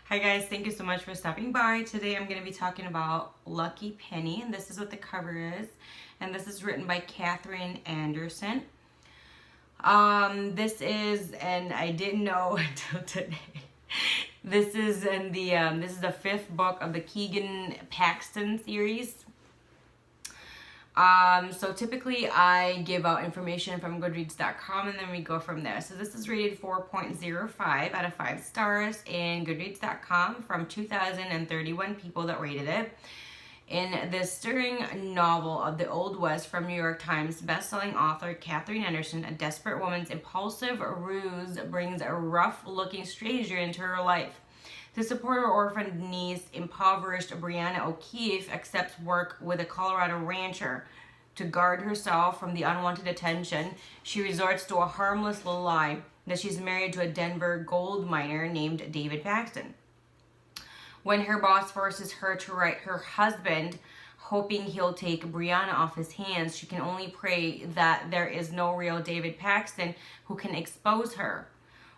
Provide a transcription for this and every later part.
Hi guys, thank you so much for stopping by. Today I'm going to be talking about Lucky Penny, and this is what the cover is. And this is written by Catherine Anderson. This is, and I didn't know until today. This is the fifth book of the Keegan-Paxton series. So typically I give out information from Goodreads.com and then we go from there. So this is rated 4.05 out of 5 stars in Goodreads.com from 2,031 people that rated it. In this stirring novel of the Old West from New York Times bestselling author Catherine Anderson, a desperate woman's impulsive ruse brings a rough-looking stranger into her life. To support her orphaned niece, impoverished Brianna O'Keefe accepts work with a Colorado rancher. To guard herself from the unwanted attention, she resorts to a harmless little lie that she's married to a Denver gold miner named David Paxton. When her boss forces her to write her husband, hoping he'll take Brianna off his hands, she can only pray that there is no real David Paxton who can expose her.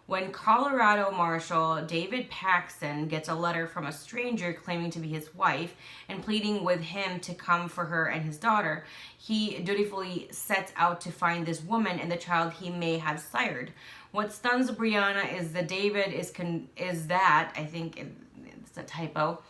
When Colorado Marshal David Paxton gets a letter from a stranger claiming to be his wife and pleading with him to come for her and his daughter, he dutifully sets out to find this woman and the child he may have sired. What stuns Brianna is that I think it's a typo,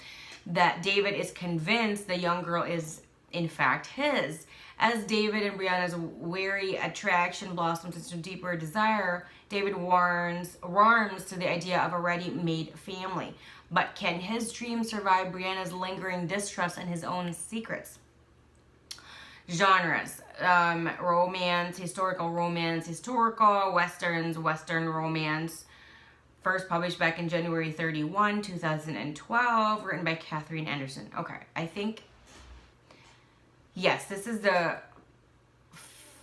that David is convinced the young girl is in fact his. As David and Brianna's weary attraction blossoms into deeper desire, David warms to the idea of a ready-made family. But can his dream survive Brianna's lingering distrust and his own secrets? Genres: romance, historical, westerns, western romance. First published back in January 31, 2012, written by Catherine Anderson. Okay, I think, yes, this is the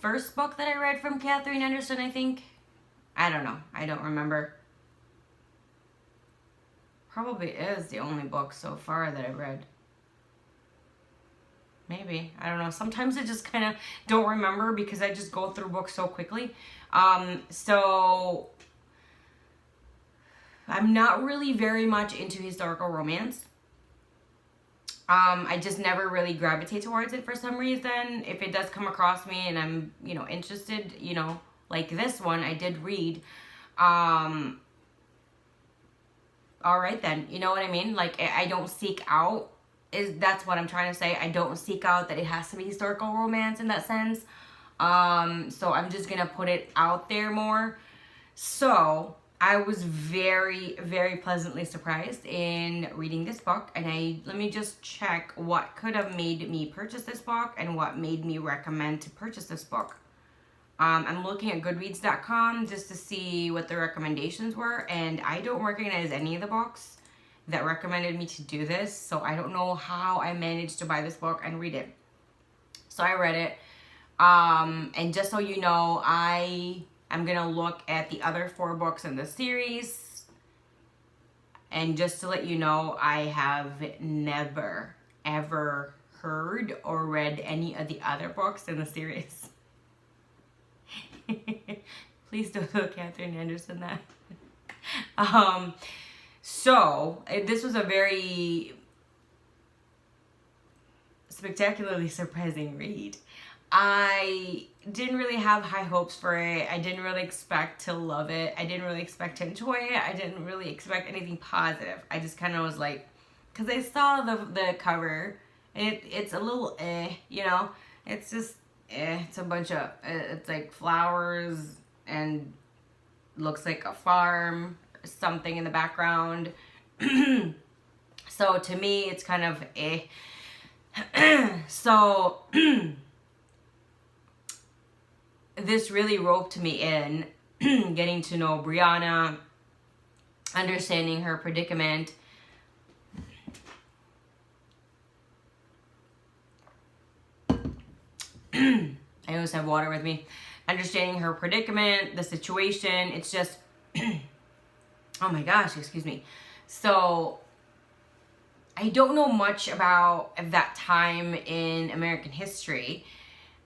first book that I read from Catherine Anderson, I think. I don't know. I don't remember. Probably is the only book so far that I've read. Maybe. I don't know. Sometimes I just kind of don't remember because I just go through books so quickly. So I'm not really very much into historical romance. I just never really gravitate towards it for some reason. If it does come across me and I'm, interested, like this one I did read, all right then, you know what I mean? Like, I don't seek out, that's what I'm trying to say. I don't seek out that it has to be historical romance in that sense. So I'm just gonna put it out there more. So I was very, very pleasantly surprised in reading this book, and let me just check what could have made me purchase this book and what made me recommend to purchase this book. I'm looking at Goodreads.com just to see what the recommendations were, and I don't recognize any of the books that recommended me to do this, so I don't know how I managed to buy this book and read it. So I read it, and just so you know, I'm going to look at the other 4 books in the series, and just to let you know, I have never, ever heard or read any of the other books in the series. Please don't tell Catherine Anderson that. So this was a very spectacularly surprising read. I didn't really have high hopes for it. I didn't really expect to love it. I didn't really expect to enjoy it. I didn't really expect anything positive. I just kind of was like, because I saw the cover, it's a little it's just it's a bunch of, it's like flowers and looks like a farm, something in the background. So to me, it's kind of So this really roped me in, getting to know Brianna, understanding her predicament. I always have water with me. Understanding her predicament, the situation, it's just, oh my gosh, excuse me. So I don't know much about that time in American history,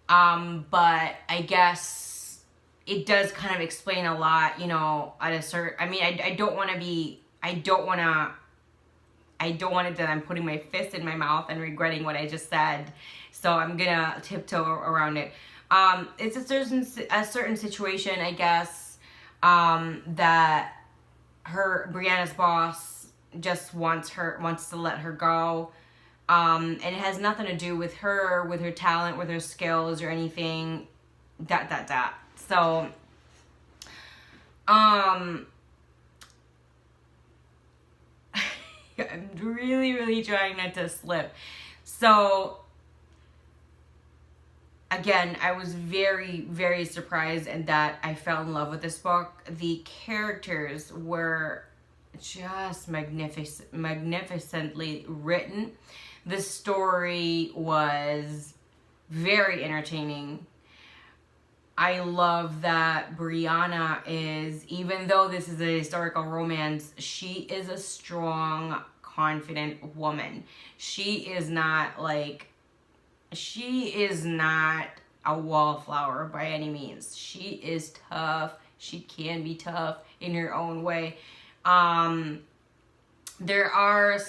but I guess it does kind of explain a lot, at a certain, I don't want to I don't want it that I'm putting my fist in my mouth and regretting what I just said. So I'm gonna tiptoe around it. It's a certain situation, I guess, that Brianna's boss just wants to let her go. And it has nothing to do with her talent, with her skills or anything. So, I'm really trying not to slip. So, again, I was very surprised and that I fell in love with this book. The characters were just magnificently written. The story was very entertaining. I love that Brianna is, even though this is a historical romance, she is a strong, confident woman. She is not a wallflower by any means. She is tough. She can be tough in her own way. There are a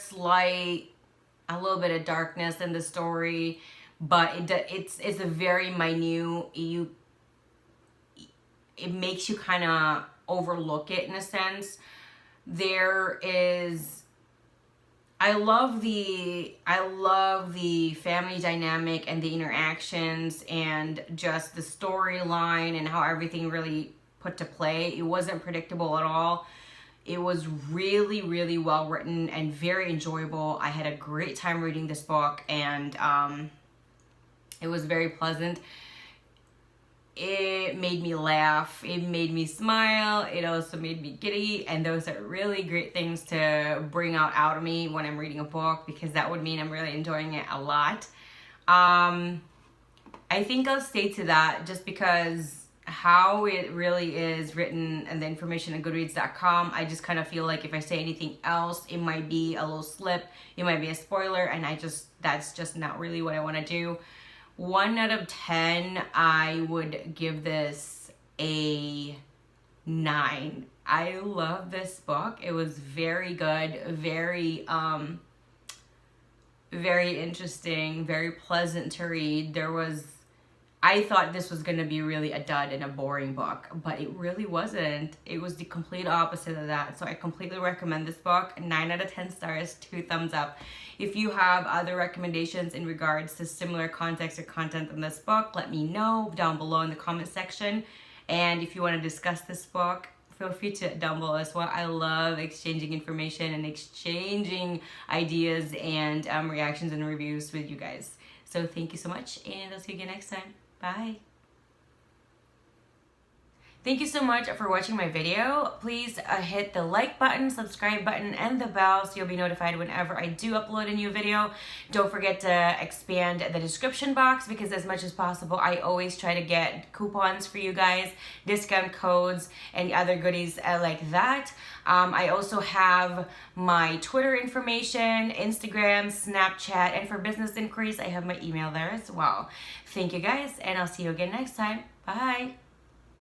little bit of darkness in the story, but it's a very minute. It makes you kind of overlook it in a sense. I love the family dynamic and the interactions and just the storyline and how everything really put to play. It wasn't predictable at all. It was really well written and very enjoyable. I had a great time reading this book, and it was very pleasant. It made me laugh. It made me smile. It also made me giddy. And those are really great things to bring out of me when I'm reading a book, because that would mean I'm really enjoying it a lot. I think I'll stay to that just because how it really is written and the information on Goodreads.com. I just kind of feel like if I say anything else, it might be a little slip. It might be a spoiler. And that's just not really what I want to do. 1 out of 10, I would give this a 9. I love this book. It was very good, very interesting, very pleasant to read. I thought this was going to be really a dud and a boring book, but it really wasn't. It was the complete opposite of that. So I completely recommend this book. 9 out of 10 stars, 2 thumbs up. If you have other recommendations in regards to similar context or content in this book, let me know down below in the comment section. And if you want to discuss this book, feel free to down below as well. I love exchanging information and exchanging ideas and reactions and reviews with you guys. So thank you so much, and I'll see you again next time. Bye. Thank you so much for watching my video. Please hit the like button, subscribe button, and the bell so you'll be notified whenever I do upload a new video. Don't forget to expand the description box, because as much as possible, I always try to get coupons for you guys, discount codes, and other goodies like that. I also have my Twitter information, Instagram, Snapchat, and for business inquiries, I have my email there as well. Thank you guys, and I'll see you again next time. Bye.